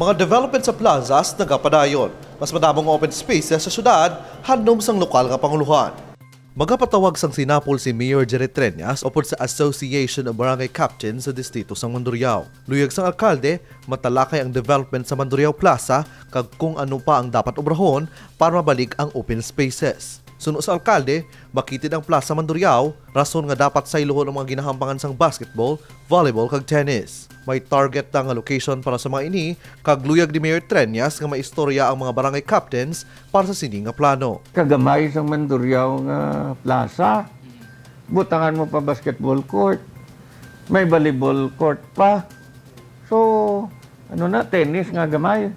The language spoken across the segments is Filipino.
Mga development sa plazas nagapadayon. Mas madamong open spaces sa syudad, handom sang lokal nga panguluhan. Magapatawag sang sinapol si Mayor Jerry Treñas upod sa Association of Barangay Captains sa distrito sang Mandurriao. Luyag sang alkalde, matalakay ang development sa Mandurriao Plaza kag kung ano pa ang dapat obrahon para mabalik ang open spaces. Suno sa alkalde, makitid ang Plaza Mandurriao, rason nga dapat sa iluhon ang mga ginahampangan sang basketball, volleyball kag tennis. May target na nga location para sa mga ini, kag luyag ni Mayor Treñas nga maistorya ang mga barangay captains para sa sini nga plano. Kagamay sa Mandurriao nga plaza, butangan mo pa basketball court, may volleyball court pa. So, tennis nga gamay.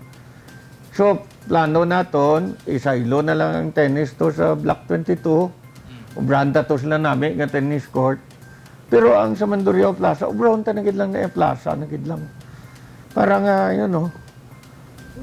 So, plano naton, isaylo na lang ang tennis to sa Block 22. Ubranda to sila namin nga tennis court. Pero ang sa Mandurriao Plaza, ubrahon ta nagid lang na yung plaza, nagid lang. Para nga,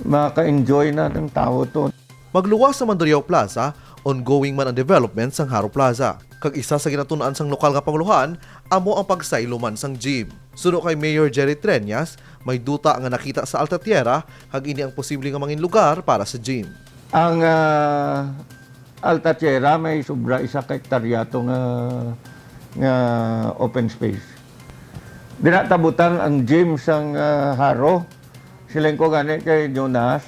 maka-enjoy na ng tao to. Magluwas sa Mandurriao Plaza, ongoing man ang development sang Haro Plaza. Kag isa sa ginatunan sang lokal nga panguluhan, amo ang pagsaylo man sang gym. Suno kay Mayor Jerry Treñas, may duta nga nakita sa Alta Tierra, hag ini ang posible nga mangin lugar para sa gym. Ang Alta Tierra may sobra isa ka hektaryato nga open space. Dinatabutan ang gym sang Haro. Siling ko gani kay Jonas,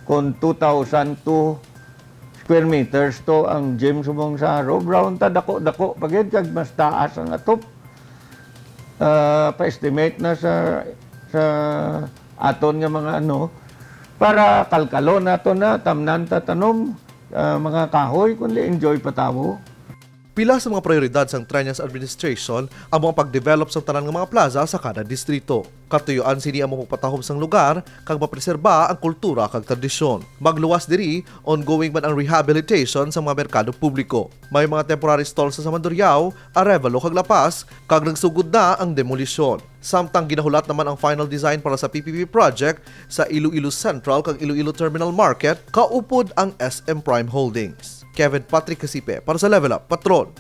kung 2,002 square meters to ang gym subong sa Haro, brown ta dako-dako pagid kag mas taas ang atop. Pa-estimate na sa aton nga mga para kalkalo nato na tamnan ta tanom mga kahoy kundi enjoy pa tawo. Pila sa mga prioridad sang Treñas administration ang mga pag-develop sa tanan nga mga plaza sa kada distrito. Katuyuan sini ang mga patahom sang lugar kag mapreserba ang kultura kag tradisyon. Magluwas diri, ongoing man ang rehabilitation sa mga merkado publiko. May mga temporary stalls sa Mandurriao, Arevalo kag Lapas, kag nagsugod na ang demolisyon. Samtang ginahulat naman ang final design para sa PPP project sa Iloilo Central kag Iloilo Terminal Market, kaupod ang SM Prime Holdings. Kevin Patrick Casipe para sa Level Up Patron.